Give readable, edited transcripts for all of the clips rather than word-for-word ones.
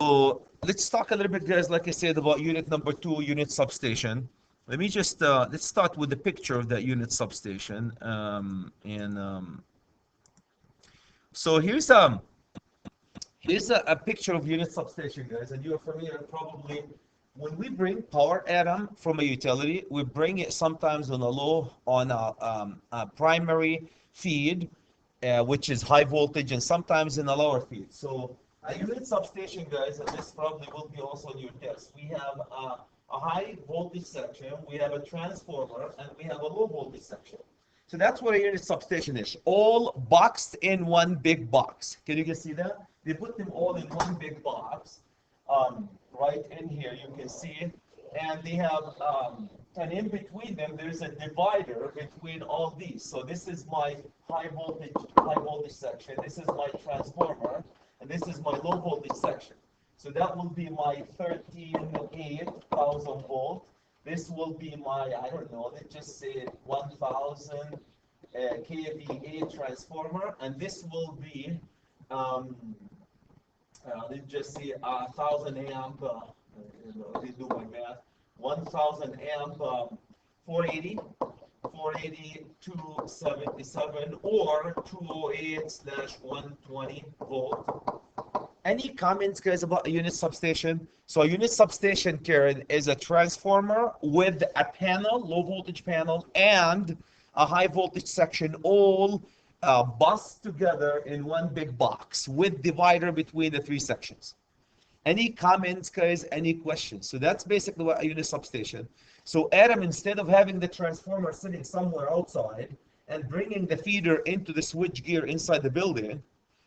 So let's talk a little bit, guys, like I said, about unit number 2, unit substation. Let me just, let's start with the picture of that unit substation. So here's a picture of unit substation, guys, and you're familiar probably. When we bring power atom from a utility, we bring it sometimes on a primary feed, which is high voltage, and sometimes in a lower feed. So a unit substation, guys, and this probably will be also on your test. We have a high voltage section, we have a transformer, and we have a low voltage section. So that's what a unit substation is. All boxed in one big box. Can you guys see that? They put them all in one big box. Right in here, you can see it. And they have, and in between them, there's a divider between all these. So this is my high voltage section. This is my transformer, and this is my low voltage section. So that will be my 13,800 volt. This will be my, I don't know, let's just say 1,000 kVA transformer, and this will be, let's just say 1,000 amp, let me do my math, 1,000 amp 480, 277, or 208/120 volt. Any comments, guys, about a unit substation? So a unit substation, Karen, is a transformer with a panel, low voltage panel, and a high voltage section, all bussed together in one big box with divider between the three sections. Any comments, guys? Any questions? So that's basically what a unit substation. So Adam, instead of having the transformer sitting somewhere outside and bringing the feeder into the switch gear inside the building,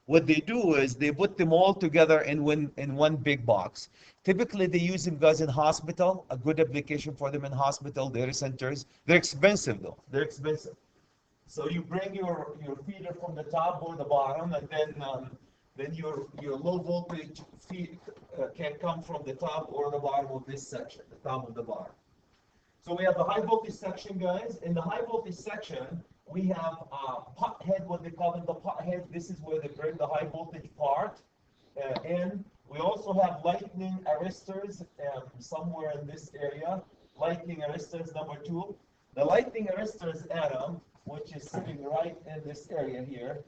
what they do is they put them all together in one big box. Typically, they use them, guys, in hospital. A good application for them in hospital, data centers. They're expensive, though. They're expensive. So you bring your feeder from the top or the bottom, and then your low voltage feed can come from the top or the bottom of this section, the top of the bottom. So we have the high voltage section, guys. In the high voltage section, we have Pothead, what they call it, the Pothead. This is where they bring the high voltage part in. We also have lightning arresters somewhere in this area. Lightning arresters number 2. The lightning arresters, Adam, which is sitting right in this area here.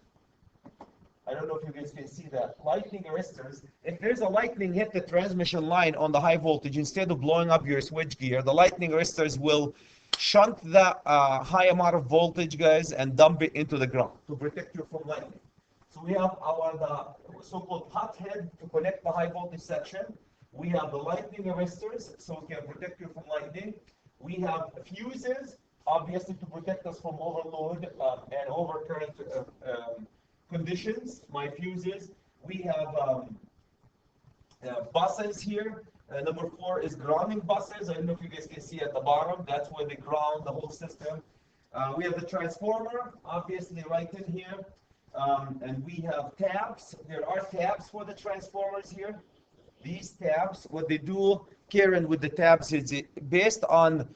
I don't know if you guys can see that. Lightning arresters, if there's a lightning hit the transmission line on the high voltage, instead of blowing up your switch gear, the lightning arresters will shunt that high amount of voltage, guys, and dump it into the ground to protect you from lightning. So we have the so-called Pothead to connect the high voltage section. We have the lightning arresters, so it can protect you from lightning. We have fuses, obviously, to protect us from overload and overcurrent conditions. My fuses. We have buses here. Number 4 is grounding buses. I don't know if you guys can see at the bottom. That's where they ground the whole system. We have the transformer, obviously, right in here. And we have tabs. There are tabs for the transformers here. These tabs, what they do, Karen, with the tabs is based on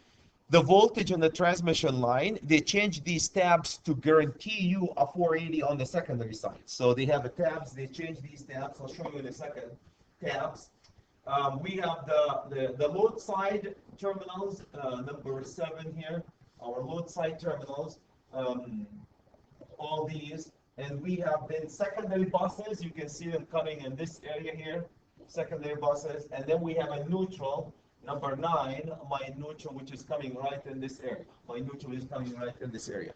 the voltage on the transmission line, they change these tabs to guarantee you a 480 on the secondary side. So they have the tabs, they change these tabs. I'll show you in a second. Tabs. We have the load side terminals, number 7 here, our load side terminals, all these. And we have then secondary buses. You can see them coming in this area here, secondary buses. And then we have a neutral, number 9, my neutral, which is coming right in this area. My neutral is coming right in this area.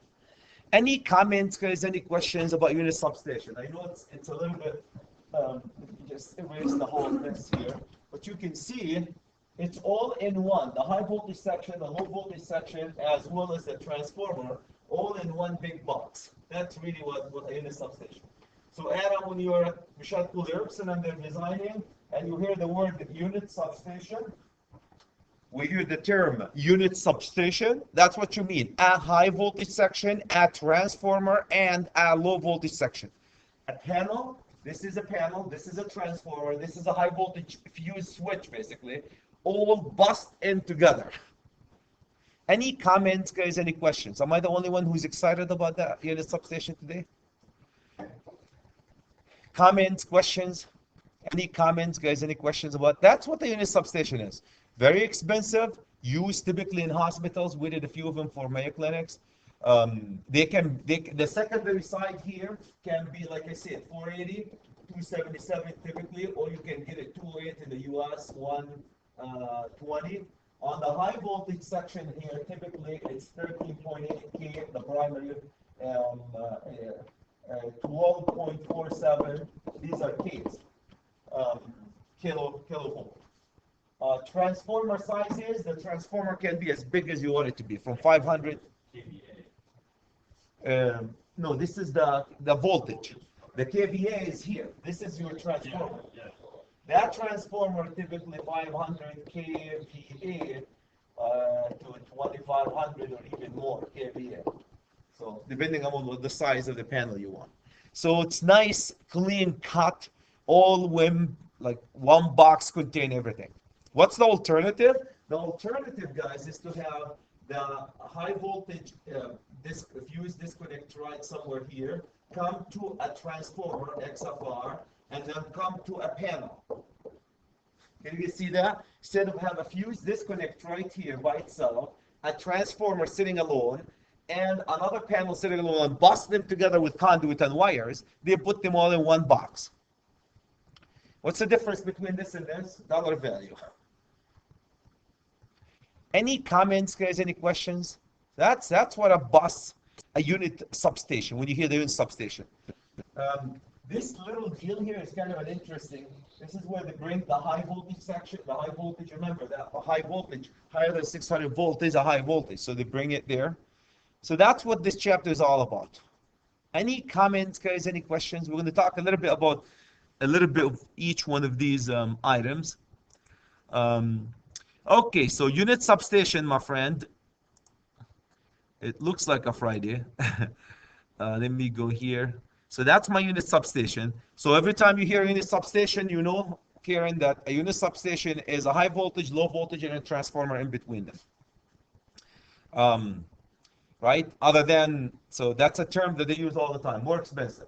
Any comments, guys? Any questions about unit substation? I know it's a little bit, just erase the whole mess here. But you can see it's all in one. The high voltage section, the low voltage section, as well as the transformer, all in one big box. That's really what a unit substation. So Adam, when you're Michelle Erickson and they're designing, and you hear the word unit substation, we hear the term unit substation. That's what you mean. A high voltage section, a transformer, and a low voltage section. A panel. This is a panel, this is a transformer, this is a high voltage fuse switch, basically, all bussed in together. Any comments, guys? Any questions? Am I the only one who's excited about that unit substation today? Comments, questions? Any comments, guys? Any questions about that's what the unit substation is? Very expensive, used typically in hospitals. We did a few of them for Mayo clinics. The secondary side here can be, like I said, 480, 277 typically, or you can get it 208 in the US, 120. On the high voltage section here, typically it's 13.8K, the primary, 12.47. These are Ks, kilovolt. Transformer sizes, the transformer can be as big as you want it to be, from 500 kVA. No, this is the voltage. The kVA is here. This is your transformer. Yeah. That transformer typically 500 kVA to 2500 or even more kVA. So depending on what the size of the panel you want. So it's nice, clean cut, all when like one box contain everything. What's the alternative? The alternative, guys, is to have the high voltage fuse disconnect right somewhere here, come to a transformer, XFR, and then come to a panel. Can you see that? Instead of have a fuse disconnect right here by itself, a transformer sitting alone, and another panel sitting alone, and bust them together with conduit and wires, they put them all in one box. What's the difference between this and this? Dollar value. Any comments, guys? Any questions? That's what a unit substation, when you hear the unit substation. This little deal here is kind of an interesting. This is where they bring the high voltage section. The high voltage, remember that a high voltage, higher than 600 volt is a high voltage. So they bring it there. So that's what this chapter is all about. Any comments, guys? Any questions? We're going to talk a little bit about of each one of these items. Okay, so unit substation, my friend. It looks like a Friday. Let me go here. So that's my unit substation. So every time you hear unit substation, you know, Karen, that a unit substation is a high voltage, low voltage, and a transformer in between them. Right? So that's a term that they use all the time. More expensive.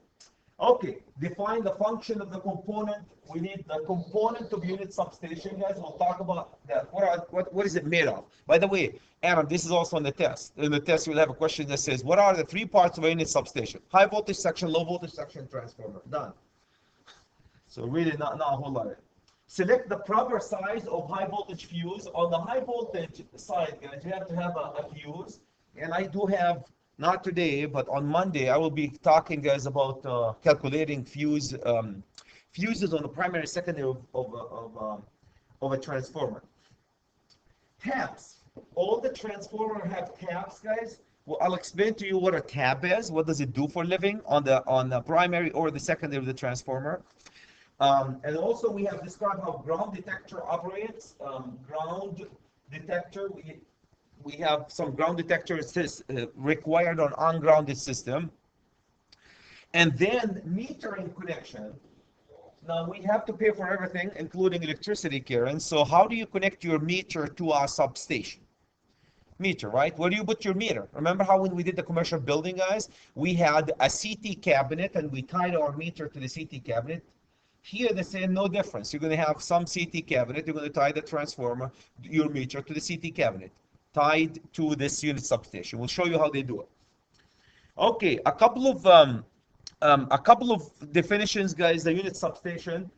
Okay, define the function of the component. We need the component of unit substation, guys. We'll talk about that. What is it made of? By the way, Adam, this is also on the test. In the test, you'll have a question that says, what are the three parts of a unit substation? High voltage section, low voltage section, transformer. Done. So really not a whole lot. Select the proper size of high voltage fuse. On the high voltage side, guys, you have to have a fuse. And I do have, not today, but on Monday, I will be talking, guys, about calculating fuses on the primary, secondary of a transformer. Tabs. All the transformers have tabs, guys. Well, I'll explain to you what a tab is. What does it do for living on the primary or the secondary of the transformer? And also, we have described how ground detector operates. Ground detector, we have some ground detectors required on ungrounded system. And then metering connection. Now we have to pay for everything, including electricity, Karen. So how do you connect your meter to a substation? Meter, right? Where do you put your meter? Remember how when we did the commercial building, guys, we had a CT cabinet and we tied our meter to the CT cabinet. Here they say no difference. You're going to have some CT cabinet. You're going to tie the transformer, your meter, to the CT cabinet, tied to this unit substation. We'll show you how they do it. Okay, a couple of definitions, guys. The unit substation.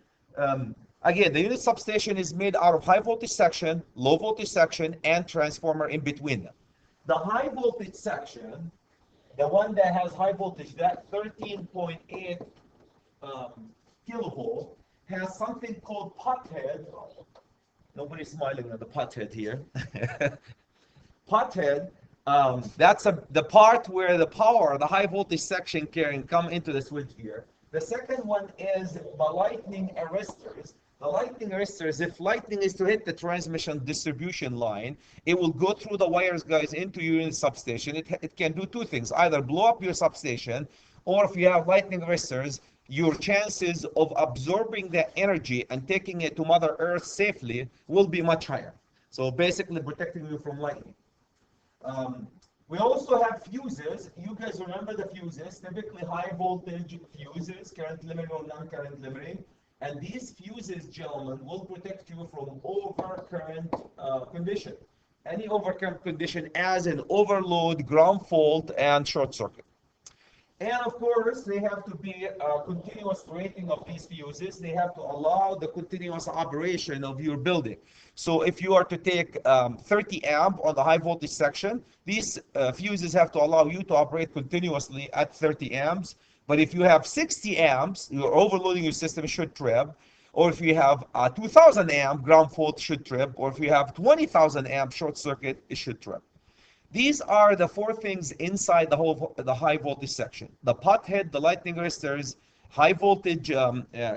Again, the unit substation is made out of high voltage section, low voltage section, and transformer in between them. The high voltage section, the one that has high voltage, that 13.8 kilovolt, has something called Pothead. Nobody's smiling at the Pothead here. Pothead, that's the part where the power, the high voltage section can come into the switch gear. The second one is the ALightning Arresters. The ALightning Arresters, if lightning is to hit the transmission distribution line, it will go through the wires, guys, into your unit substation. It can do two things, either blow up your substation, or if you have ALightning Arresters, your chances of absorbing that energy and taking it to Mother Earth safely will be much higher. So basically protecting you from lightning. We also have fuses. You guys remember the fuses, typically high voltage fuses, current limiting or non-current limiting. And these fuses, gentlemen, will protect you from overcurrent condition. Any overcurrent condition as an overload, ground fault, and short circuit. And of course, they have to be a continuous rating of these fuses. They have to allow the continuous operation of your building. So if you are to take 30 amp on the high voltage section, these fuses have to allow you to operate continuously at 30 amps. But if you have 60 amps, you're overloading your system, it should trip. Or if you have 2000 amp ground fault, should trip. Or if you have 20,000 amp short circuit, it should trip. These are the four things inside the high voltage section: the pothead, the lightning arresters, high voltage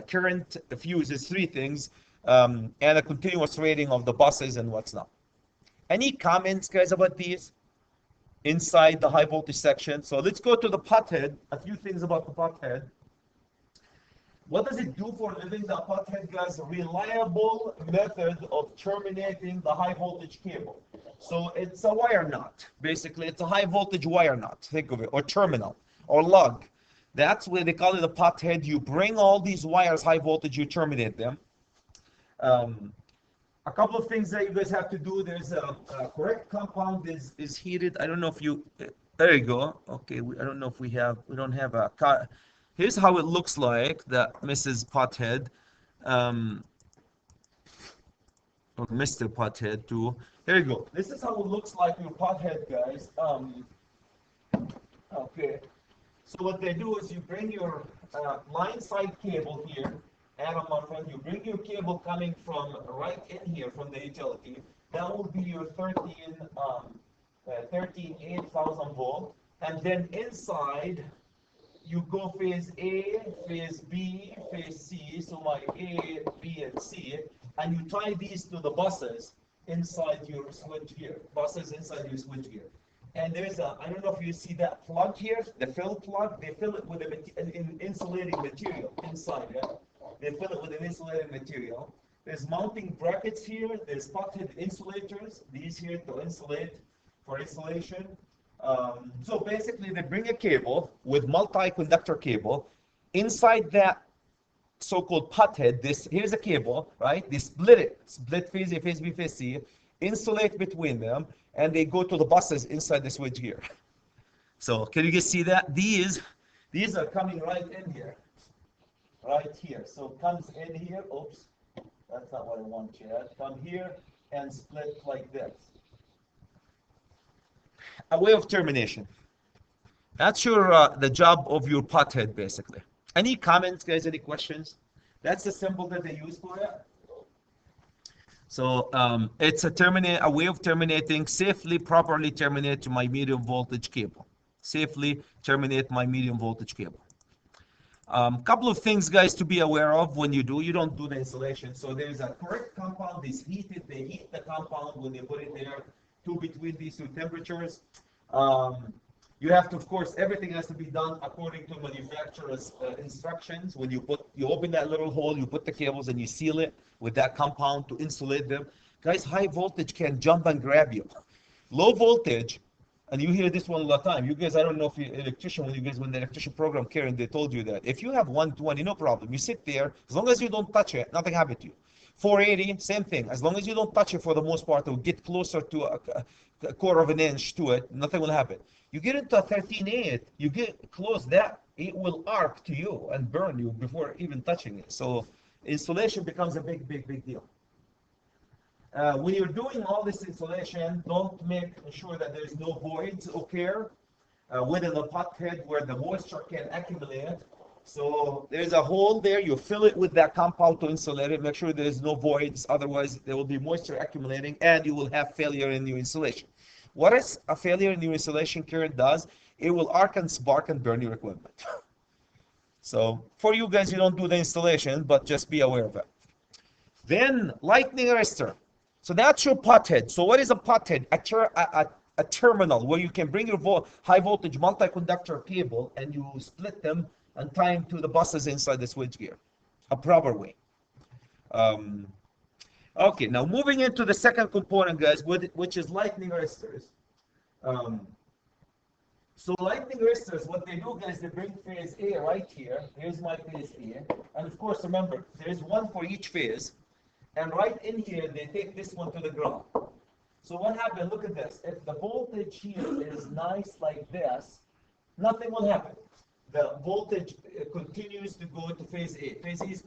current fuses, three things, and a continuous rating of the buses and what's not. Any comments, guys, about these inside the high voltage section? So let's go to the pothead. A few things about the pothead. What does it do for living? The pothead, guys, reliable method of terminating the high voltage cable. So it's a wire nut. Basically, it's a high voltage wire nut. Think of it, or terminal, or lug. That's where they call it a pothead. You bring all these wires high voltage, you terminate them. A couple of things that you guys have to do. There's a correct compound is heated. I don't know if you. There you go. Okay, I don't know if we don't have a. Here's how it looks like, the Mrs. Pothead, or Mr. Pothead too. There you go. This is how it looks like, your pothead, guys. Okay. So what they do is you bring your line side cable here, Adam, my friend. You bring your cable coming from right in here from the utility. That will be your 8,000 volt, and then inside you go phase A, phase B, phase C. So like A, B, and C, and you tie these to the buses inside your switch gear. Buses inside your switch gear. And there's I don't know if you see that plug here, the fill plug. They fill it with an insulating material inside it. They fill it with an insulating material. There's mounting brackets here. There's pothead insulators. These here to insulate, for insulation. So basically, they bring a cable with multi-conductor cable. Inside that so-called pothead, here's a cable, right? They split phase A, phase B, phase C, insulate between them, and they go to the buses inside the switch gear. So can you guys see that? These are coming right in here, right here. So it comes in here. Oops, that's not what I want, Chad. Come here and split like this. A way of termination. That's the job of your pothead, basically. Any comments, guys? Any questions? That's the symbol that they use for it. So it's a way of terminating, properly terminate my medium voltage cable. Safely terminate my medium voltage cable. Couple of things, guys, to be aware of when you don't do the installation. So there's a correct compound. They heat the compound when they put it there. Between these two temperatures. You have to, of course, everything has to be done according to manufacturer's instructions. When you open that little hole, you put the cables and you seal it with that compound to insulate them. Guys, high voltage can jump and grab you. Low voltage, and you hear this one all the time. You guys, I don't know if you're an electrician, when the electrician program, Karen, they told you that. If you have 120, no problem. You sit there, as long as you don't touch it, nothing happened to you. 480, same thing. As long as you don't touch it, for the most part, it will get closer to a quarter of an inch to it. Nothing will happen. You get into a 13.8, you get close that, it will arc to you and burn you before even touching it. So installation becomes a big deal. When you're doing all this installation, don't make sure that there's no voids occur within the pothead where the moisture can accumulate. So there's a hole there, you fill it with that compound to insulate it, make sure there's no voids, otherwise there will be moisture accumulating and you will have failure in your insulation. What is a failure in your insulation current does? It will arc and spark and burn your equipment. So for you guys, you don't do the installation, but just be aware of it. Then lightning arrestor. So that's your pothead. So what is a pothead? A terminal where you can bring your high voltage multi-conductor cable and you split them and tie them to the buses inside the switchgear, a proper way. Okay, now moving into the second component, guys, which is lightning arresters. So lightning arresters, what they do, guys, they bring phase A right here. Here's my phase A. And of course, remember, there's one for each phase. And right in here, they take this one to the ground. So what happened, look at this. If the voltage here is nice like this, nothing will happen. The voltage continues to go to phase A. Phase A is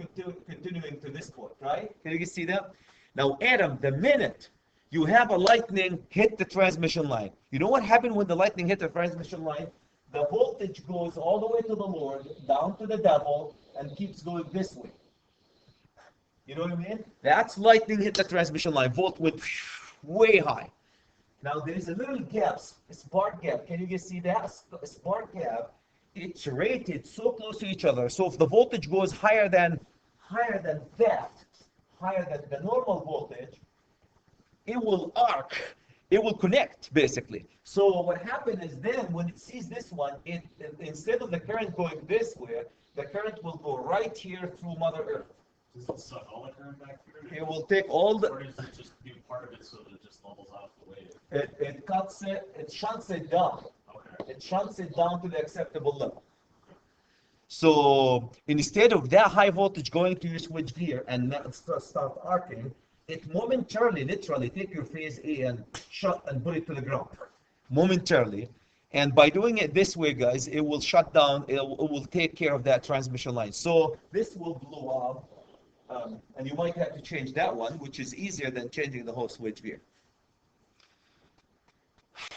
continuing to this point, right? Can you see that? Now, Adam, the minute you have a lightning hit the transmission line, you know what happened when the lightning hit the transmission line? The voltage goes all the way to the Lord, down to the devil, and keeps going this way. You know what I mean? That's lightning hit the transmission line. Volt went way high. Now there is a little gap, a spark gap. Can you guys see that? A spark gap. It's rated so close to each other. So if the voltage goes higher than that, higher than the normal voltage, it will arc. It will connect basically. So what happened is then when it sees this one, it instead of the current going this way, the current will go right here through Mother Earth. Does it suck all the current back here? It will take all the. Or does it just do part of it so that it just levels out the way? It cuts it. It shunts it down. Okay. It shunts it down to the acceptable level. So instead of that high voltage going to your switch gear and start arcing, it momentarily, literally, take your phase A and shut and put it to the ground. Momentarily. And by doing it this way, guys, it will shut down, it will take care of that transmission line. So this will blow up, and you might have to change that one, which is easier than changing the whole switch gear.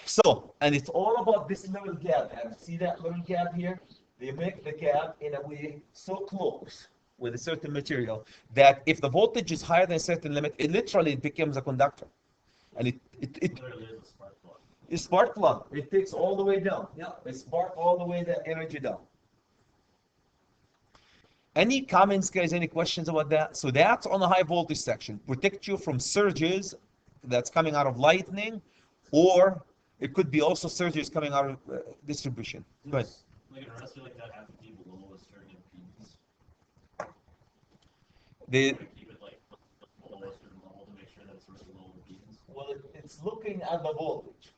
So, and it's all about this little gap. And see that little gap here? They make the gap in a way so close with a certain material that if the voltage is higher than a certain limit, it literally becomes a conductor. And it literally is a spark plug. It's spark plug. It takes all the way down. Yeah, it spark all the way the energy down. Any comments, guys? Any questions about that? So that's on the high voltage section. Protect you from surges that's coming out of lightning, or it could be also surges coming out of distribution. Go ahead. Like an arrestor like that have to be below a certain impedance. They Keep it like below a certain level to make sure that it's really low impedance. well, it's looking at the voltage.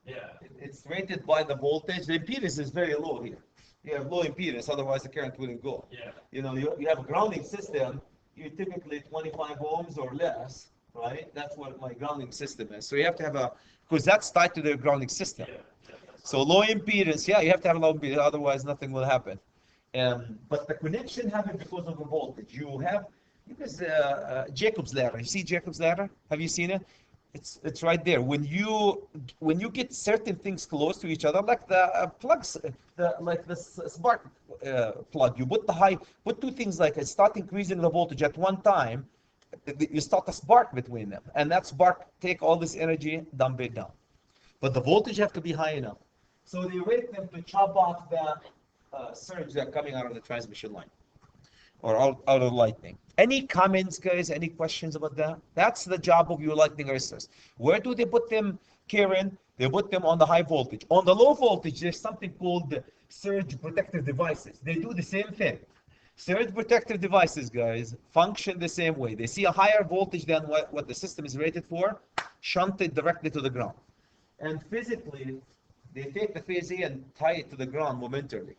Yeah. It's rated by the voltage. The impedance is very low here. You have low impedance, otherwise the current wouldn't go. Yeah. You know, you have a grounding system, you typically 25 ohms or less, right? That's what my grounding system is. So you have to have because that's tied to the grounding system. Yeah. So low impedance, yeah, you have to have low impedance, otherwise nothing will happen. But the connection happens because of the voltage. You guys, Jacob's ladder. You see Jacob's ladder? Have you seen it? It's right there. When you get certain things close to each other, like the plugs, like the spark plug, you put two things like start increasing the voltage at one time, you start a spark between them, and that spark take all this energy, dump it down. But the voltage have to be high enough. So they rate them to chop off the surge that coming out of the transmission line or out of lightning. Any comments, guys? Any questions about that? That's the job of your lightning arresters. Where do they put them, Karen? They put them on the high voltage. On the low voltage, there's something called surge protective devices. They do the same thing. Surge protective devices, guys, function the same way. They see a higher voltage than what the system is rated for, shunt it directly to the ground. And physically, they take the phase A and tie it to the ground momentarily.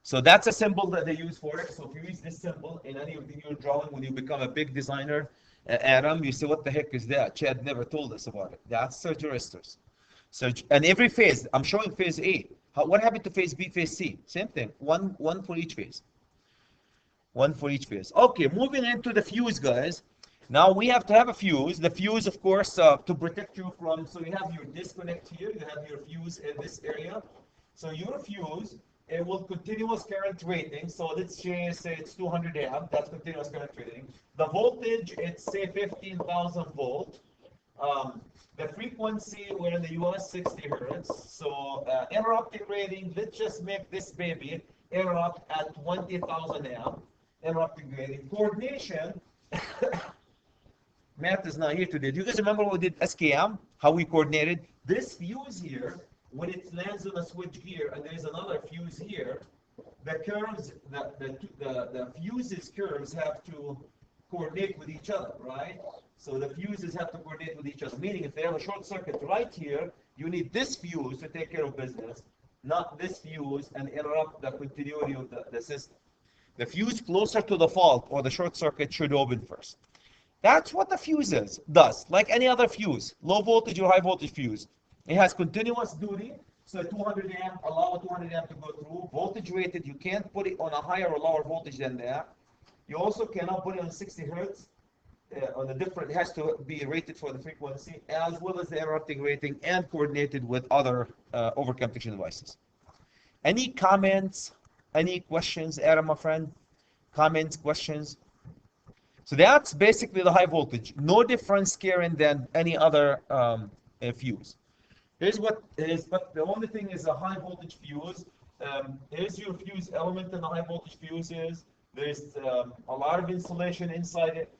So that's a symbol that they use for it. So if you use this symbol in any of your drawing, when you become a big designer, Adam, you say, what the heck is that? Chad never told us about it. That's surge arresters. And every phase, I'm showing phase A. What happened to phase B, phase C? Same thing. One for each phase. One for each phase. Okay, moving into the fuse, guys. Now we have to have a fuse. The fuse, of course, to protect you from, so you have your disconnect here, you have your fuse in this area. So your fuse, it will continuous current rating. So let's say it's 200 amp, that's continuous current rating. The voltage, it's say 15,000 volt. The frequency, we're in the US, 60 hertz. So interrupting rating, let's just make this baby interrupt at 20,000 amp. Interrupting rating. Coordination, Matt is not here today. Do you guys remember what we did SKM? How we coordinated? This fuse here, when it lands on a switch gear and there's another fuse here, the curves, the fuses curves have to coordinate with each other, right? So the fuses have to coordinate with each other, meaning if they have a short circuit right here, You need this fuse to take care of business, not this fuse and interrupt the continuity of the system. The fuse closer to the fault or the short circuit should open first. That's what the fuse does, like any other fuse, low voltage or high voltage fuse. It has continuous duty, so 200 amp, allow 200 amp to go through. Voltage rated, you can't put it on a higher or lower voltage than that. You also cannot put it on 60 hertz. On a different, it has to be rated for the frequency, as well as the interrupting rating, and coordinated with other overcurrent protection devices. Any comments? Any questions, Adam, my friend? Comments, questions? So that's basically the high voltage. No difference, Karen, than any other fuse. But the only thing is a high voltage fuse. Here's your fuse element in the high voltage fuses. There's a lot of insulation inside it.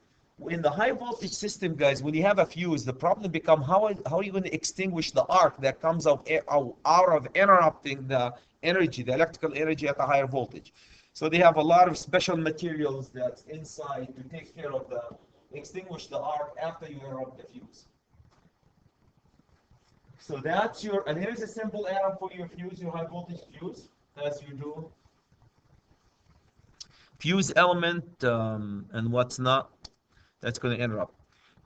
In the high voltage system, guys, when you have a fuse, the problem becomes how are you going to extinguish the arc that comes out of interrupting the energy, the electrical energy at a higher voltage. So they have a lot of special materials that's inside to take care of extinguish the arc after you interrupt the fuse. So that's and here's a simple add-on for your fuse, your high voltage fuse, as you do. Fuse element and what's not, that's going to interrupt.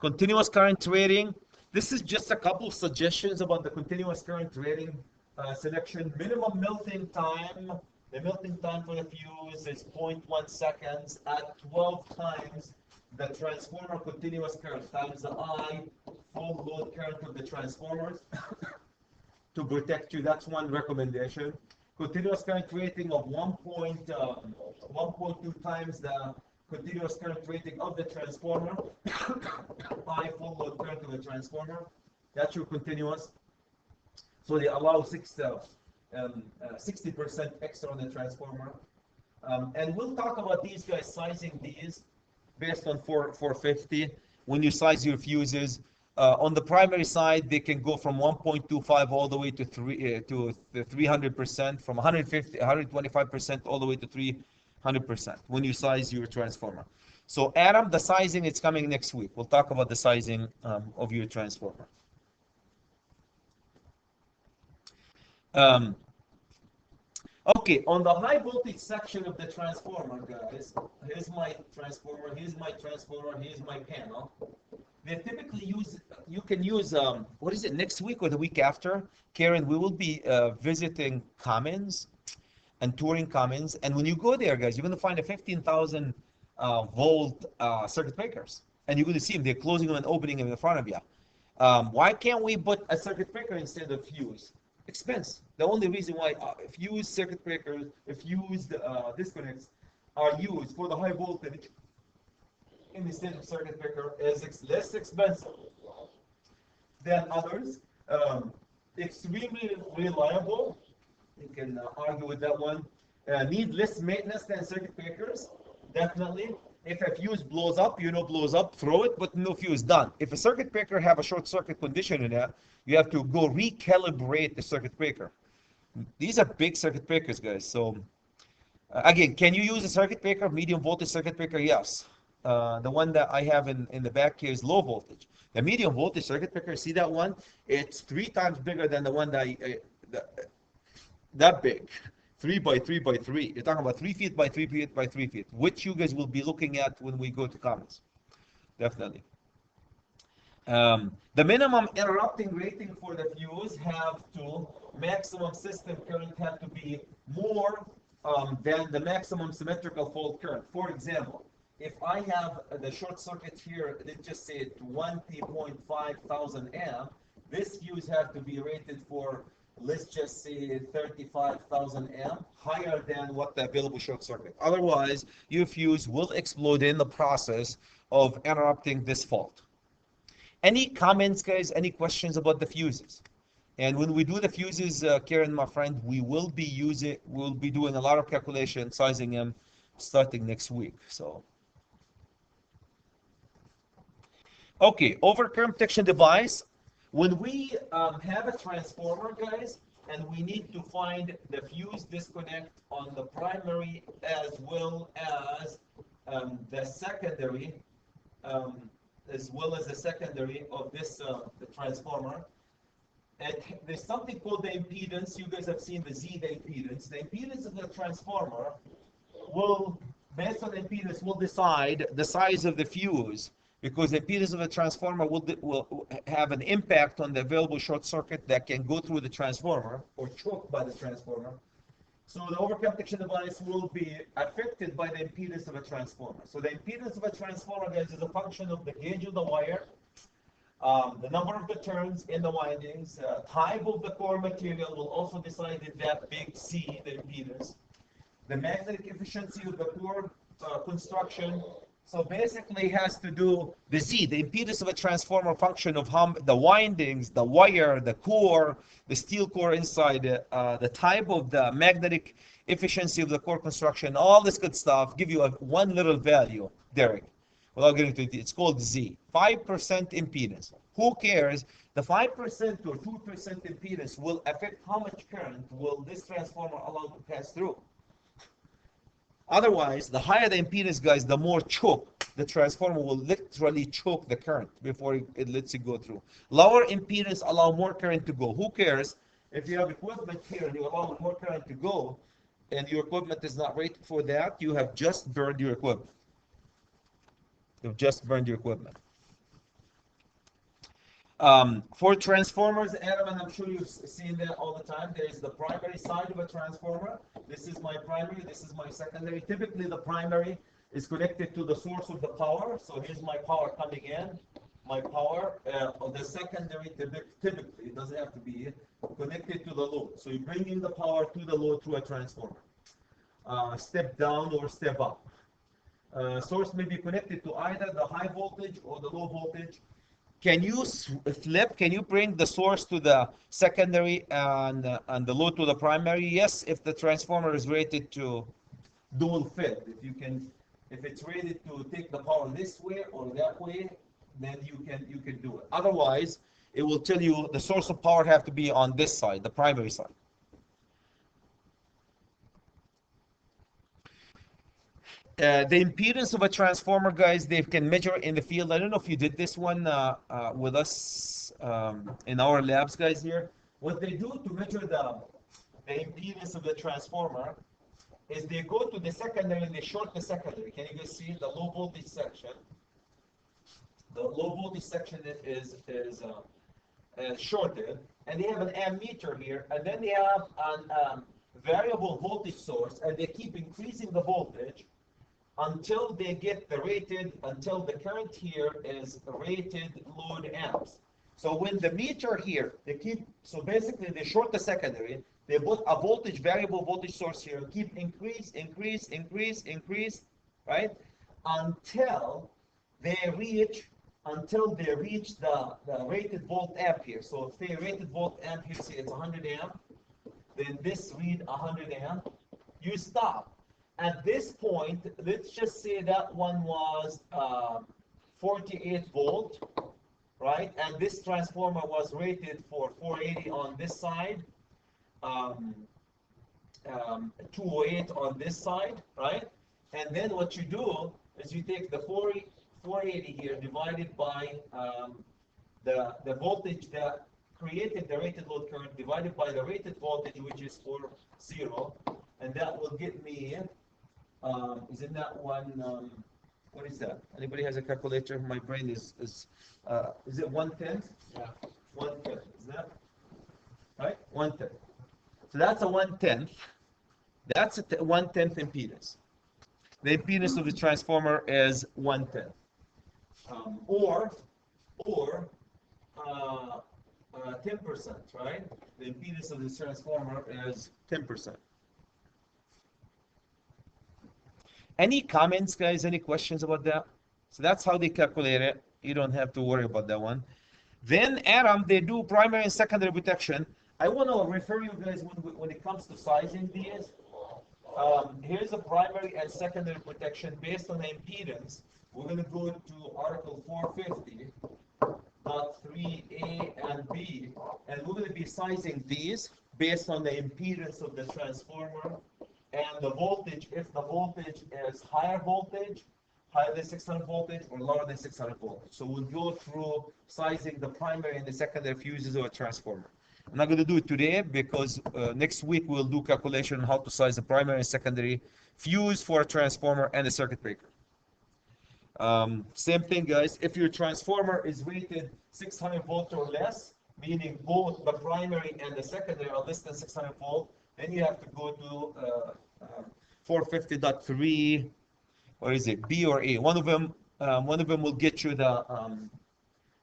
Continuous current rating. This is just a couple of suggestions about the continuous current rating selection. Minimum melting time. The melting time for the fuse is 0.1 seconds at 12 times the transformer continuous current times the I full load current of the transformers to protect you. That's one recommendation. Continuous current rating of 1.2 times the continuous current rating of the transformer. I full load current of the transformer. That's your continuous. So they allow 60% extra on the transformer. And we'll talk about these guys sizing these based on 450. When you size your fuses, on the primary side, they can go from 1.25 all the way to 300%, from 150, 125% all the way to 300% when you size your transformer. So Adam, the sizing, it's coming next week. We'll talk about the sizing of your transformer. Okay, on the high voltage section of the transformer, guys, here's my transformer, here's my transformer, here's my panel. They typically you can use, what is it, next week or the week after? Karen, we will be visiting Commons and touring Commons. And when you go there, guys, you're going to find a 15,000 volt circuit breakers. And you're going to see them. They're closing them and opening them in front of you. Why can't we put a circuit breaker instead of fuse? Expense. The only reason why fused circuit breakers, fused disconnects are used for the high voltage instead of circuit breaker is less expensive than others. Extremely reliable. You can argue with that one. Need less maintenance than circuit breakers. Definitely. If a fuse blows up, blows up, throw it, but no fuse, done. If a circuit breaker have a short circuit condition in it, you have to go recalibrate the circuit breaker. These are big circuit breakers, guys. So again, can you use a circuit breaker, medium voltage circuit breaker? Yes. The one that I have in the back here is low voltage. The medium voltage circuit breaker, see that one? It's 3 times bigger than the one that big. 3 by 3 by 3. You're talking about 3 feet by 3 feet by 3 feet, which you guys will be looking at when we go to Commons. Definitely. The minimum interrupting rating for the fuse maximum system current have to be more than the maximum symmetrical fault current. For example, if I have the short circuit here, let's just say 20.5 thousand amp, this fuse has to be rated for, let's just say 35,000 amp, higher than what the available short circuit. Otherwise, your fuse will explode in the process of interrupting this fault. Any comments, guys? Any questions about the fuses? And when we do the fuses, Karen, my friend, we'll be doing a lot of calculation, sizing them, starting next week. So, okay, overcurrent protection device. When we have a transformer, guys, and we need to find the fuse disconnect on the primary as well as the secondary, of this the transformer, there's something called the impedance. You guys have seen the Z, the impedance. The impedance of the transformer will, based on the impedance, will decide the size of the fuse, because the impedance of the transformer will have an impact on the available short circuit that can go through the transformer or choke by the transformer. So the overcurrent protection device will be affected by the impedance of a transformer. So the impedance of a transformer, guys, is a function of the gauge of the wire, the number of the turns in the windings, type of the core material will also decide in that big C, the impedance, the magnetic efficiency of the core construction. So basically, it has to do the Z, the impedance of a transformer, function of how the windings, the wire, the core, the steel core inside, the type of the magnetic efficiency of the core construction, all this good stuff. Give you one little value, Derek. Without getting to it, it's called Z. 5% impedance. Who cares? The 5% or 2% impedance will affect how much current will this transformer allow to pass through. Otherwise, the higher the impedance, guys, the more choke. The transformer will literally choke the current before it lets it go through. Lower impedance allow more current to go. Who cares? If you have equipment here and you allow more current to go, and your equipment is not rated for that, you have just burned your equipment. You've just burned your equipment. For transformers, Adam, and I'm sure you've seen that all the time, there is the primary side of a transformer. This is my primary, this is my secondary. Typically, the primary is connected to the source of the power. So here's my power coming in, my power. The secondary, typically, it doesn't have to be connected to the load. So you're bringing the power to the load through a transformer. Step down or step up. Source may be connected to either the high voltage or the low voltage. Can you flip? Can you bring the source to the secondary and the load to the primary? Yes, if the transformer is rated to dual fit. If it's rated to take the power this way or that way, then you can do it. Otherwise, it will tell you the source of power have to be on this side, the primary side. The impedance of a transformer, guys, they can measure in the field. I don't know if you did this one with us in our labs, guys, here. What they do to measure the impedance of the transformer is they go to the secondary and they short the secondary. Can you guys see the low voltage section? The low voltage section is shorted, and they have an ammeter here, and then they have a variable voltage source, and they keep increasing the voltage until they get until the current here is rated load amps. So when the meter here, so basically they short the secondary, they put a variable voltage source here, and keep increase, right? Until they reach the rated volt amp here. So if the rated volt amp here, say it's 100 amp, then this read 100 amp, you stop. At this point, let's just say that one was 48 volt, right? And this transformer was rated for 480 on this side, 208 on this side, right? And then what you do is you take the 480 here divided by the voltage that created the rated load current divided by the rated voltage, which is 40, and that will get me. Isn't that one? What is that? Anybody has a calculator? My brain is it 1/10? Yeah, 1/10. Is that right? 1/10. So that's a 1/10. That's a 1/10 impedance. The impedance of the transformer is 1/10. Or 10%, right? The impedance of this transformer is 10%. Any comments, guys? Any questions about that? So that's how they calculate it. You don't have to worry about that one. Then Adam, they do primary and secondary protection. I want to refer you guys when it comes to sizing these. Here's a primary and secondary protection based on the impedance. We're going to go to Article 450.3a and b, and we're going to be sizing these based on the impedance of the transformer and the voltage, if the voltage is higher than 600 voltage, or lower than 600 voltage. So we'll go through sizing the primary and the secondary fuses of a transformer. I'm not going to do it today because next week we'll do calculation on how to size the primary and secondary fuse for a transformer and a circuit breaker. Same thing, guys. If your transformer is rated 600 volt or less, meaning both the primary and the secondary are less than 600 volt, then you have to go to 450.3, or is it B or A? One of them will get you the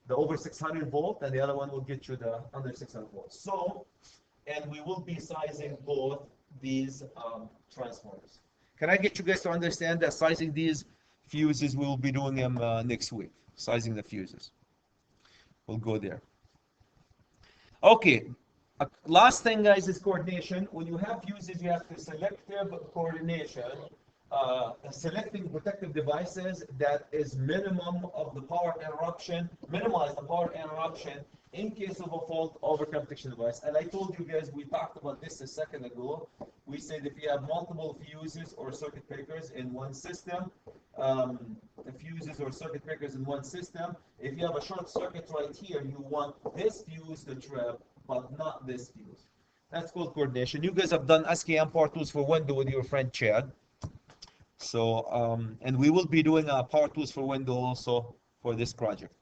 over 600 volt, and the other one will get you the under 600 volt. So, and we will be sizing both these transformers. Can I get you guys to understand that sizing these fuses, we will be doing them next week, sizing the fuses. We'll go there. Okay, last thing, guys, is coordination. When you have fuses, you have to selective coordination, selecting protective devices that is minimum of the power interruption, minimize the power interruption in case of a fault overcurrent protection device. And I told you guys, we talked about this a second ago. We said if you have multiple fuses or circuit breakers in one system, fuses or circuit breakers in one system, if you have a short circuit right here, you want this fuse to trip, but not this fuse. That's called coordination. You guys have done SKM power tools for window with your friend Chad. So, and we will be doing power tools for window also for this project.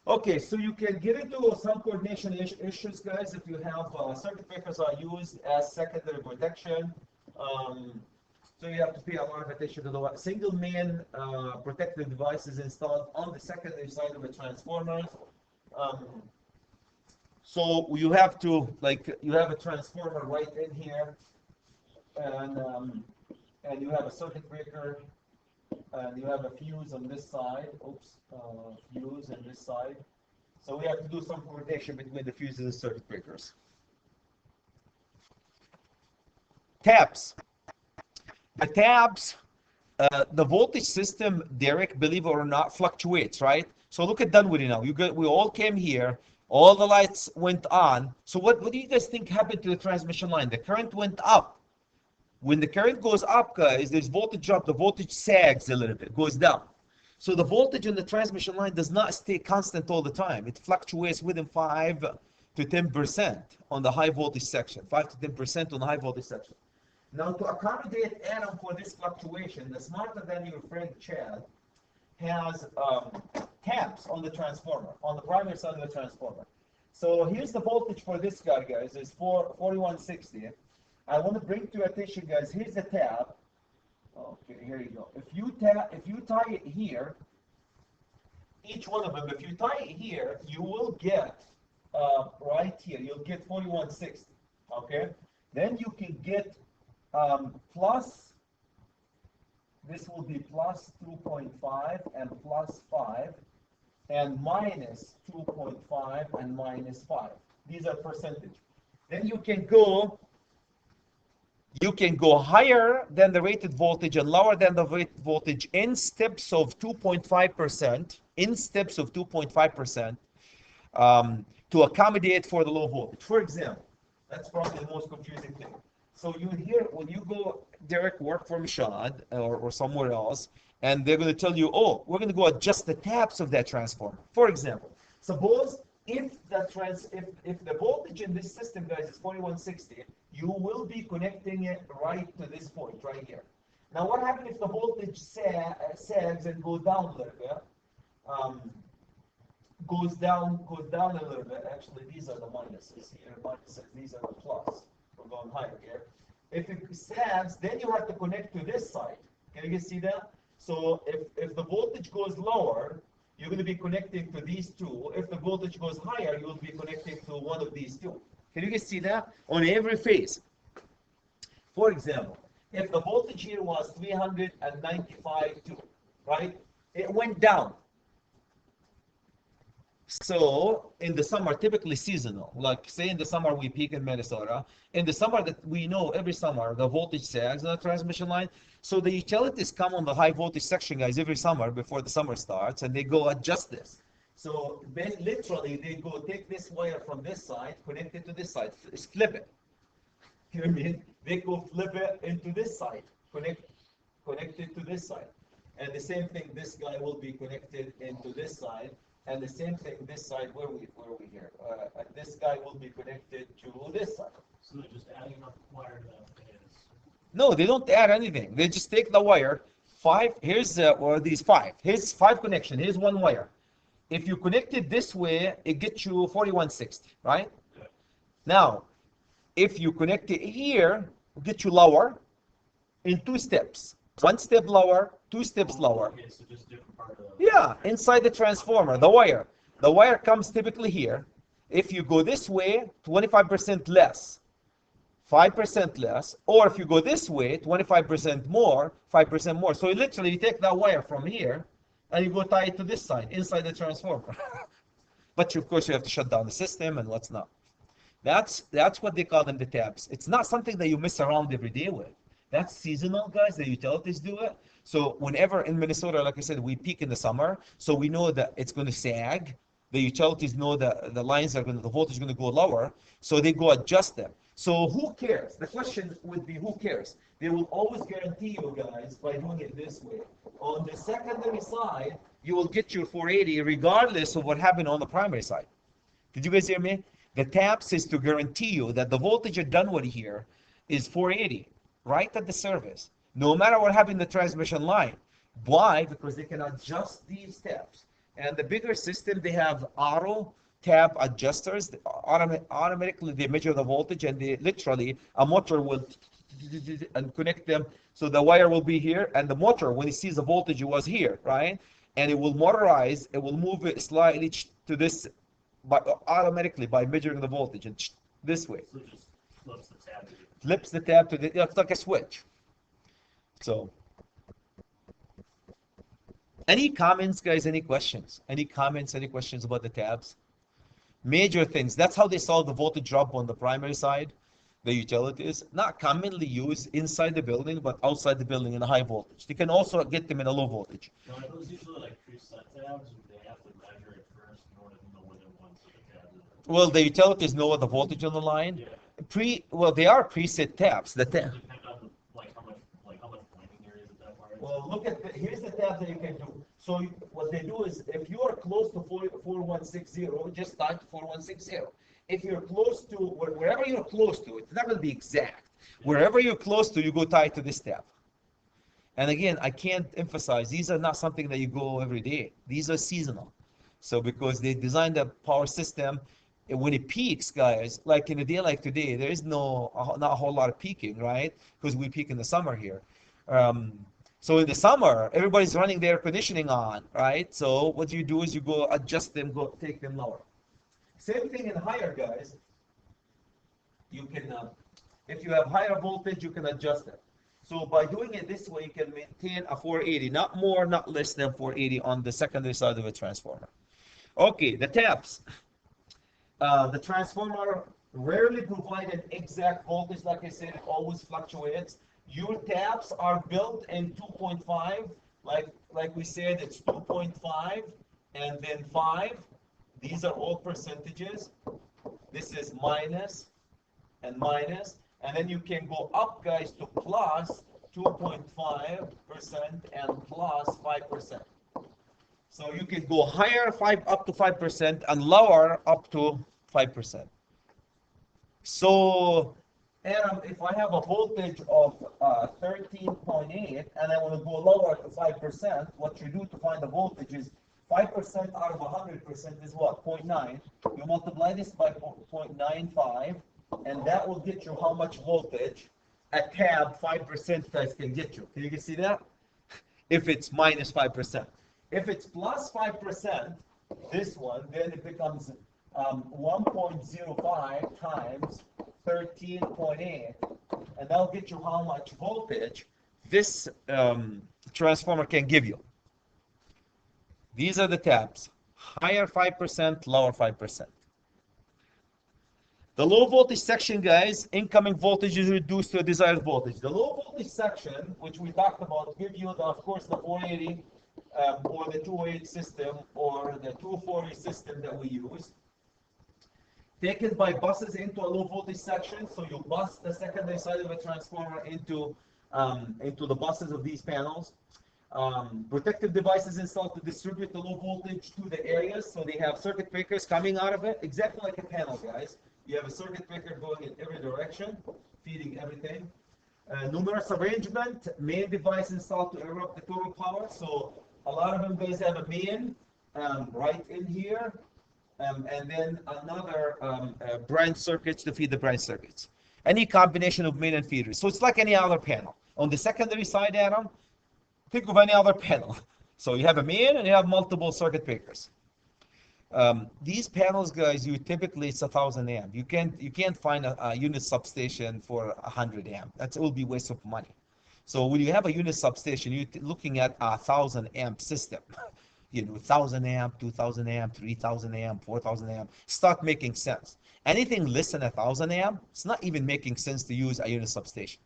Okay, so you can get into some coordination issues, guys, if you have circuit breakers are used as secondary protection. So you have to pay a lot of attention to the single main protective devices installed on the secondary side of the transformers. So you have to, like, you have a transformer right in here, and you have a circuit breaker, and you have a fuse on this side. Oops, fuse on this side. So we have to do some coordination between the fuses and circuit breakers. Tabs. The tabs, the voltage system, Derek, believe it or not, fluctuates, right? So look at Dunwoody now. We all came here. All the lights went on. So what do you guys think happened to the transmission line? The current went up. When the current goes up, guys, there's voltage drop. The voltage sags a little bit, goes down. So the voltage on the transmission line does not stay constant all the time. It fluctuates within 5 to 10% on the high voltage section. 5 to 10% on the high voltage section. Now, to accommodate Adam for this fluctuation, the smarter than your friend Chad has tabs on the transformer, on the primary side of the transformer. So here's the voltage for this guy, guys. It's 4160. I want to bring to your attention, guys. Here's the tab. Okay, here you go. If you tie it here, each one of them, if you tie it here, you will get right here. You'll get 4160. Okay. Then you can get plus. This will be plus 2.5 and plus 5, and minus 2.5 and minus 5. These are percentage. Then you can go higher than the rated voltage and lower than the rated voltage in steps of 2.5%, in steps of 2.5%, to accommodate for the low voltage. For example, that's probably the most confusing thing. So you hear, when you go, Derek, work for Mishad or somewhere else, and they're going to tell you, oh, we're going to go adjust the taps of that transformer. For example, suppose if the voltage in this system, guys, is 4160, you will be connecting it right to this point, right here. Now, what happens if the voltage sags and goes down a little bit? Goes down a little bit. Actually, these are the minuses here. Minuses. These are the plus. We're going higher here. If it sags, then you have to connect to this side. Can you guys see that? So if the voltage goes lower, you're going to be connecting to these two. If the voltage goes higher, you'll be connecting to one of these two. Can you guys see that? On every phase. For example, if the voltage here was 395, right? It went down. So in the summer, typically seasonal, like say in the summer we peak in Minnesota. In the summer that we know every summer, the voltage sags on the transmission line. So the utilities come on the high voltage section, guys, every summer before the summer starts, and they go adjust this. So literally they go take this wire from this side, connect it to this side, flip it. You know what I mean? They go flip it into this side, connect it to this side. And the same thing, this guy will be connected into this side. And the same thing this side, where we here? This guy will be connected to this side. So they're just adding enough wire that is. No, they don't add anything. They just take the wire. Here's or these five. Here's five connection. Here's one wire. If you connect it this way, it gets you 4160, right? Yeah. Now, if you connect it here, it gets you lower in two steps. One step lower, two steps lower. Okay, so just different part of the. Yeah, inside the transformer, the wire. The wire comes typically here. If you go this way, 25% less, 5% less. Or if you go this way, 25% more, 5% more. So you take that wire from here and you go tie it to this side, inside the transformer. But of course you have to shut down the system and what's not. That's what they call them, the tabs. It's not something that you mess around every day with. That's seasonal, guys. The utilities do it. So whenever in Minnesota, like I said, we peak in the summer, so we know that it's going to sag. The utilities know that the lines are going to, the voltage is going to go lower, so they go adjust them. So who cares? The question would be, who cares? They will always guarantee you guys by doing it this way. On the secondary side, you will get your 480 regardless of what happened on the primary side. Did you guys hear me? The taps is to guarantee you that the voltage you're done with here is 480, right at the service, no matter what happened in the transmission line. Why? Because they can adjust these taps. And the bigger system, they have auto tap adjusters. Automatically, they measure the voltage, and they literally, a motor will and connect them. So the wire will be here, and the motor, when it sees the voltage, it was here, right? And it will motorize, it will move it slightly to this, automatically by measuring the voltage, and this way. So it just flips the tab. Flips the tab to the, it's like a switch. So, any comments, guys? Any questions? Any comments? Any questions about the tabs? Major things. That's how they solve the voltage drop on the primary side. The utilities, not commonly used inside the building, but outside the building in a high voltage. They can also get them in a low voltage. Now, are those usually like preset tabs, or they have to measure it first in order to know where they want the tab is? Well, the utilities know what the voltage on the line. Yeah. Well, they are preset tabs. The tab. Depend on how much pointing there is at that part. Well, look at here's the tab that you can do. So what they do is, if you are close to 4160, just type 4160. If you're close to, wherever you're close to, it's not going to be exact. Wherever you're close to, you go tie to this tab. And again, I can't emphasize, these are not something that you go every day. These are seasonal. So because they designed the power system, and when it peaks, guys, like in a day like today, there is not a whole lot of peaking, right? Because we peak in the summer here. So in the summer, everybody's running the air conditioning on, right? So what you do is you go adjust them, go take them lower. Same thing in higher, guys. You can, if you have higher voltage, you can adjust it. So by doing it this way, you can maintain a 480, not more, not less than 480 on the secondary side of a transformer. Okay, the taps. The transformer rarely provide an exact voltage. Like I said, it always fluctuates. Your taps are built in 2.5. Like we said, it's 2.5 and then 5. These are all percentages. This is minus and minus. And then you can go up, guys, to plus 2.5% and plus 5%. So you can go higher, up to 5%, and lower up to 5%. So, Adam, if I have a voltage of 13.8 and I want to go lower to 5%, what you do to find the voltage is 5% out of 100% is what? 0.9. You multiply this by 0.95, and that will get you how much voltage a tab 5% guys can get you. Can you see that? If it's minus 5%. If it's plus 5%, this one, then it becomes 1.05 times 13.8, and that'll get you how much voltage this transformer can give you. These are the tabs. Higher 5%, lower 5%. The low voltage section, guys, incoming voltage is reduced to a desired voltage. The low voltage section, which we talked about, give you, of course, the 480 or the 208 system or the 240 system that we use. Taken by buses into a low voltage section, so you bus the secondary side of a transformer into the buses of these panels. Protective devices installed to distribute the low voltage to the areas. So they have circuit breakers coming out of it, exactly like a panel, guys. You have a circuit breaker going in every direction, feeding everything. Numerous arrangement, main device installed to interrupt the total power. So a lot of them guys have a main right in here, and then another branch circuits to feed the branch circuits. Any combination of main and feeders. So it's like any other panel. On the secondary side, Adam, think of any other panel. So you have a main and you have multiple circuit breakers. These panels, guys, you typically it's 1,000 amp. You can't find a unit substation for 100 amp. That will be waste of money. So when you have a unit substation, you're looking at a 1,000 amp system. 1,000 amp, 2,000 amp, 3,000 amp, 4,000 amp. Start making sense. Anything less than 1,000 amp, it's not even making sense to use a unit substation.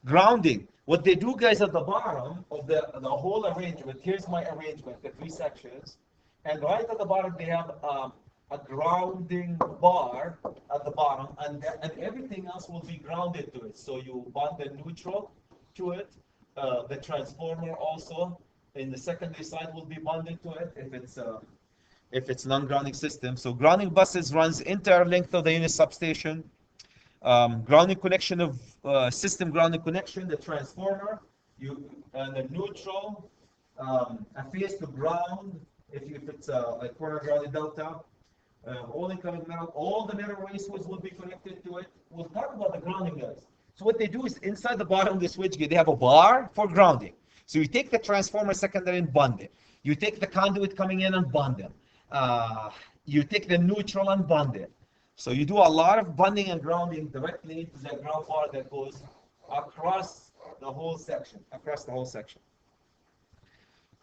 Grounding. What they do, guys, at the bottom of the whole arrangement, here's my arrangement, the 3 sections, and right at the bottom they have a grounding bar at the bottom, and everything else will be grounded to it. So you bond the neutral to it, the transformer also in the secondary side will be bonded to it if it's non-grounding system. So grounding buses runs entire length of the unit substation. Grounding connection of system grounding connection, the transformer, and the neutral, a phase to ground if it's like corner grounded delta. All incoming metal, all the metal raceways will be connected to it. We'll talk about the grounding, guys. So what they do is inside the bottom of the switchgear, they have a bar for grounding. So you take the transformer secondary and bond it. You take the conduit coming in and bond them. You take the neutral and bond it. So you do a lot of bonding and grounding directly into the ground bar that goes across the whole section,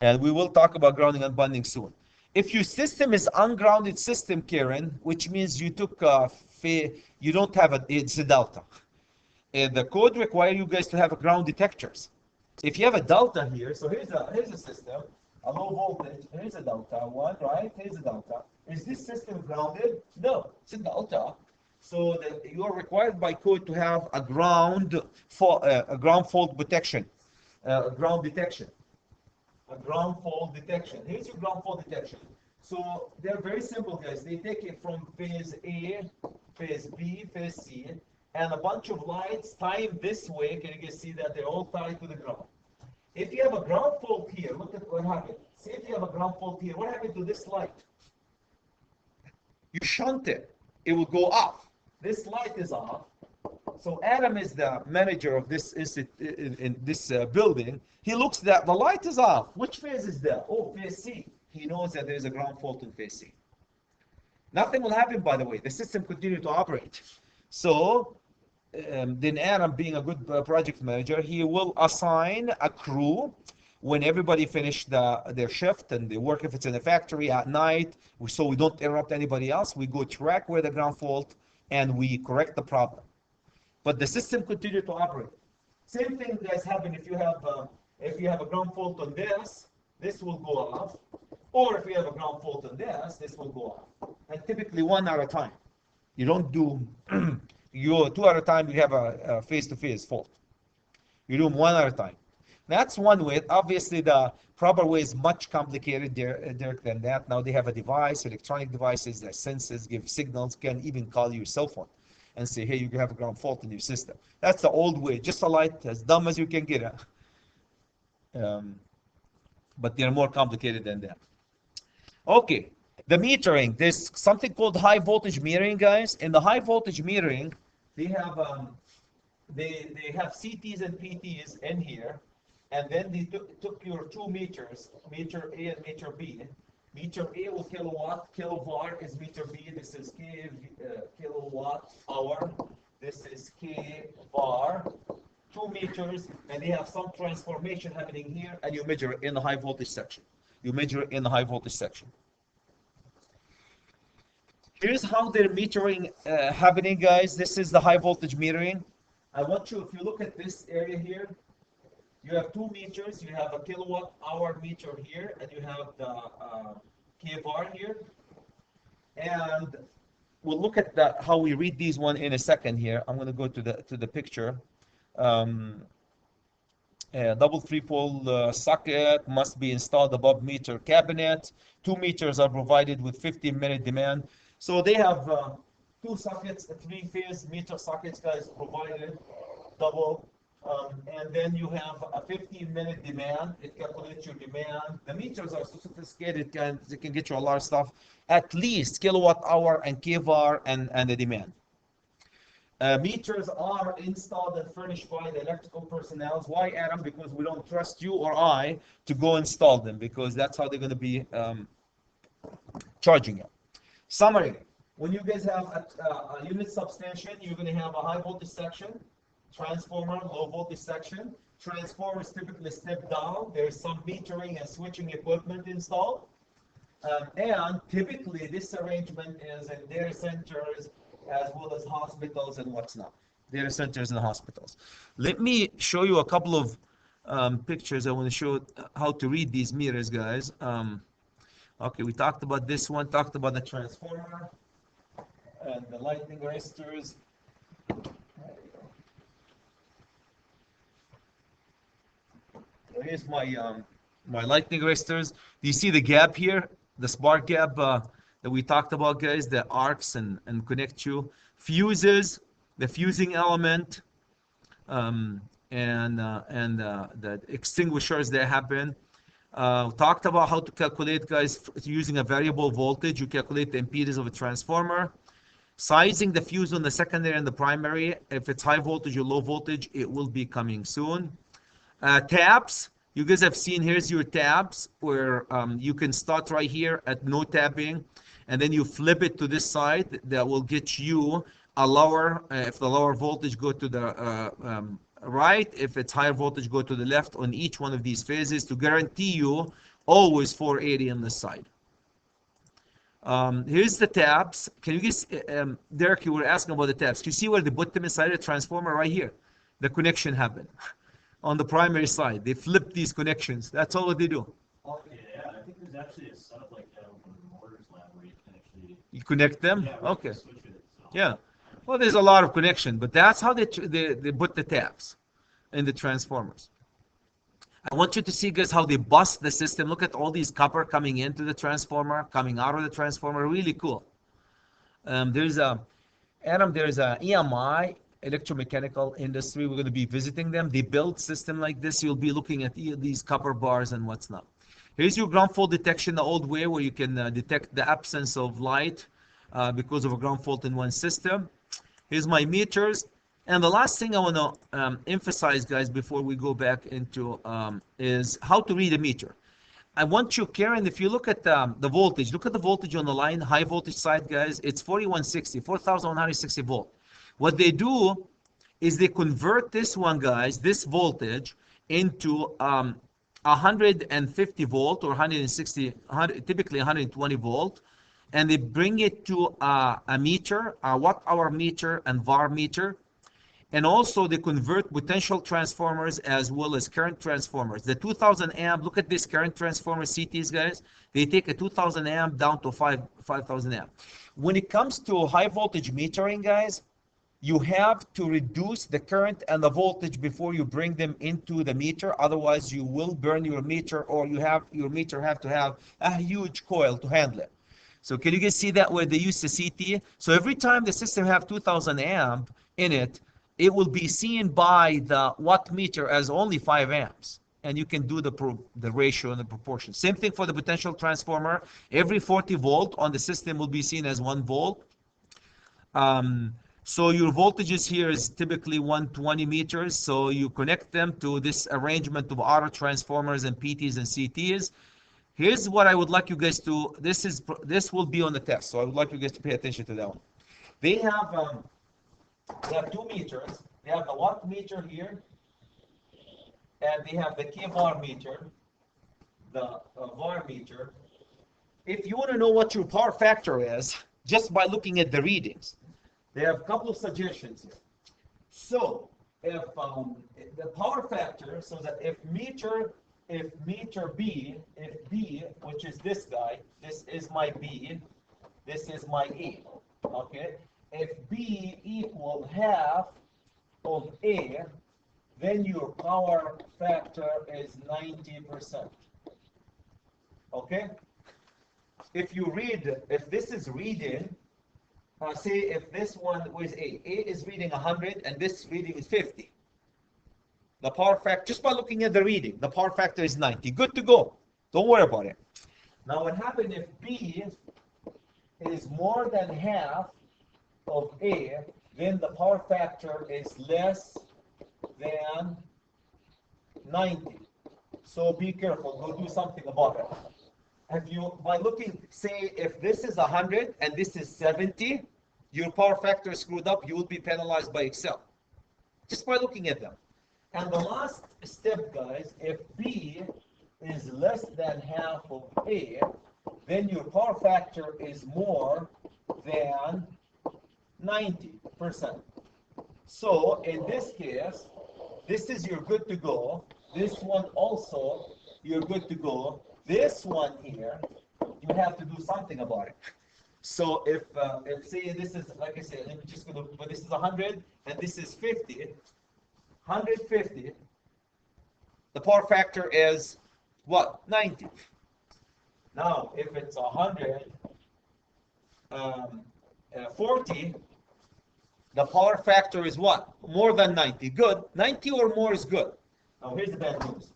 And we will talk about grounding and bonding soon. If your system is ungrounded system, Karen, which means you took you don't have it's a delta. The code requires you guys to have a ground detectors. If you have a delta here, so here's a system, a low voltage, here's a delta, one, right? Here's a delta. Is this system grounded? No, it's a delta. So you are required by code to have a ground fault protection, ground detection. A ground fault detection. Here's your ground fault detection. So they're very simple, guys. They take it from phase A, phase B, phase C, and a bunch of lights timed this way. Can you guys see that they're all tied to the ground? If you have a ground fault here, look at what happened. See if you have a ground fault here. What happened to this light? You shunt it. It will go off. This light is off. So Adam is the manager of this in this building. He looks that the light is off. Which phase is that? Oh, phase C. He knows that there is a ground fault in phase C. Nothing will happen, by the way. The system continues to operate. So then Adam, being a good project manager, he will assign a crew when everybody finished their shift and they work if it's in a factory at night, so we don't interrupt anybody else. We go track where the ground fault and we correct the problem. But the system continues to operate. Same thing, guys, happen if you have a ground fault on this will go off, or if you have a ground fault on this will go off. And typically one at a time. You don't do you two at a time. You have a face-to-face fault. You do them one at a time. That's one way. Obviously, the proper way is much complicated, Derek, than that. Now they have a device, electronic devices that senses, give signals, can even call your cell phone and say, hey, you have a ground fault in your system. That's the old way. Just a light, as dumb as you can get it. But they're more complicated than that. Okay, the metering. There's something called high voltage metering, guys. In the high voltage metering, they have they have CTs and PTs in here. And then they took your 2 meters, meter A and meter B. Meter A with kilowatt, kilovar is meter B. This is kilowatt hour. This is K var. 2 meters, and they have some transformation happening here, and you measure it in the high voltage section. Here's how they're metering happening, guys. This is the high voltage metering. I want you, if you look at this area here, you have 2 meters, you have a kilowatt hour meter here, and you have the kVAR here. And we'll look at how we read these one in a second here. I'm going to go to the picture. A double 3-pole socket must be installed above meter cabinet. 2 meters are provided with 15-minute demand. So they have 2 sockets, 3-phase meter sockets, guys, provided, double. And then you have a 15-minute demand. It calculates your demand. The meters are so sophisticated, it can get you a lot of stuff. At least kilowatt hour and kVAR and the demand. Meters are installed and furnished by the electrical personnel. Why, Adam? Because we don't trust you or I to go install them, because that's how they're going to be charging you. Summary. When you guys have a unit substation, you're going to have a high voltage section, transformer, low voltage section. Transformers typically step down. There's some metering and switching equipment installed. And typically this arrangement is in data centers as well as hospitals and what's not. Data centers and hospitals. Let me show you a couple of pictures. I want to show how to read these meters, guys. Okay, we talked about this one, talked about the transformer and the lightning arresters. Here's my lightning arresters. Do you see the gap here? The spark gap that we talked about, guys, the arcs and connect you. Fuses, the fusing element, and the extinguishers that happen. Talked about how to calculate, guys, using a variable voltage. You calculate the impedance of a transformer. Sizing the fuse on the secondary and the primary. If it's high voltage or low voltage, it will be coming soon. Tabs. You guys have seen, here's your tabs where you can start right here at no tapping, and then you flip it to this side. That will get you a lower, if the lower voltage go to the right, if it's higher voltage go to the left on each one of these phases to guarantee you always 480 on this side. Here's the tabs. Can you guys, Derek, you were asking about the tabs. Can you see where they put them inside the transformer? Right here. The connection happened. On the primary side, they flip these connections. That's all what they do. Okay, yeah, I think there's actually a setup like that over the motors lab where you can actually... You connect them? Yeah, okay. switch it, so. Yeah. Well, there's a lot of connection, but that's how they put the tabs in the transformers. I want you to see, guys, how they bust the system. Look at all these copper coming into the transformer, coming out of the transformer. Really cool. There's a EMI, electromechanical industry. We're going to be visiting them. They build system like this. You'll be looking at these copper bars and what's not. Here's your ground fault detection the old way, where you can detect the absence of light because of a ground fault in one system. Here's my meters. And the last thing I want to emphasize, guys, before we go back into is how to read a meter. I want you, Karen, if you look at the voltage, look at the voltage on the line, high voltage side, guys. It's 4,160 volt. What they do is they convert this one, guys, this voltage into 150 volt or 160, typically 120 volt, and they bring it to a meter, a watt-hour meter and VAR meter, and also they convert potential transformers as well as current transformers. The 2000 amp, look at this current transformer CTs, guys. They take a 2000 amp down to 5,000 amp. When it comes to high voltage metering, guys, you have to reduce the current and the voltage before you bring them into the meter. Otherwise, you will burn your meter, or your meter have to have a huge coil to handle it. So can you guys see that where they use the CT? So every time the system have 2000 amp in it, it will be seen by the watt meter as only 5 amps. And you can do the ratio and the proportion. Same thing for the potential transformer. Every 40 volt on the system will be seen as 1 volt. So your voltages here is typically 120 meters. So you connect them to this arrangement of auto transformers and PTs and CTs. Here's what I would like you guys to, this will be on the test. So I would like you guys to pay attention to that one. They have 2 meters. They have the watt meter here, and they have the kVAR meter, the VAR meter. If you want to know what your power factor is, just by looking at the readings, they have a couple of suggestions here. So if the power factor, so that if meter B, if B, which is this guy, this is my B, this is my A, okay? If B equal half of A, then your power factor is 90%. Okay? If you read, if this is reading, say if this one was A is reading 100 and this reading is 50. The power factor, just by looking at the reading, the power factor is 90. Good to go. Don't worry about it. Now what happens if B is more than half of A, then the power factor is less than 90. So be careful, go do something about it. Have you, by looking, say if this is 100 and this is 70, your power factor is screwed up, you will be penalized by Excel. Just by looking at them. And the last step, guys, if B is less than half of A, then your power factor is more than 90%. So in this case, this is your good to go. This one also, you're good to go. This one here, you have to do something about it. So if say this is, like I said, I'm just gonna, but this is 100 and this is 50, 150, the power factor is what? 90. Now, if it's 140, the power factor is what? More than 90. Good. 90 or more is good. Now, here's the bad news.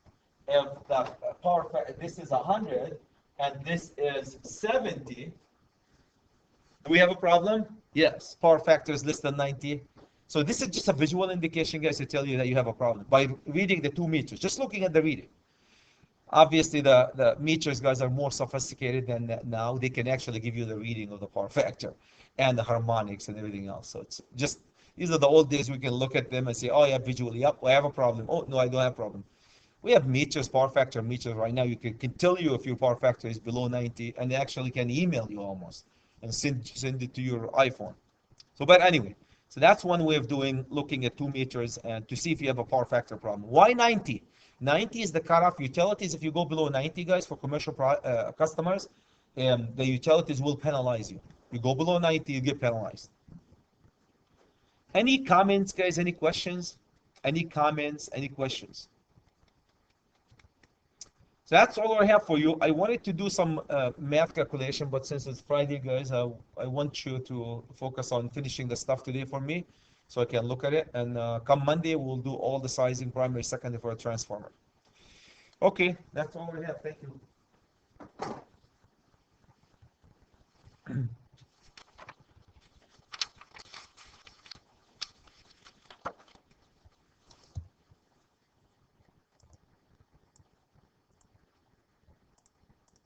If the power factor, this is 100 and this is 70, do we have a problem? Yes. Power factor is less than 90. So this is just a visual indication, guys, to tell you that you have a problem by reading the 2 meters, just looking at the reading. Obviously, the meters, guys, are more sophisticated than that now. They can actually give you the reading of the power factor and the harmonics and everything else. So it's just, these are the old days we can look at them and say, oh, yeah, visually, yep, I have a problem. Oh, no, I don't have a problem. We have meters, power factor meters right now. You can tell you if your power factor is below 90, and they actually can email you almost and send it to your iPhone. So, but anyway, so that's one way of doing, looking at 2 meters and to see if you have a power factor problem. Why 90? 90 is the cutoff. Utilities, if you go below 90, guys, for commercial customers, the utilities will penalize you. You go below 90, you get penalized. Any comments, guys? Any questions? Any comments? Any questions? So that's all I have for you. I wanted to do some math calculation, but since it's Friday, guys, I want you to focus on finishing the stuff today for me so I can look at it. And come Monday, we'll do all the sizing, primary, secondary for a transformer. Okay, that's all I have. Thank you.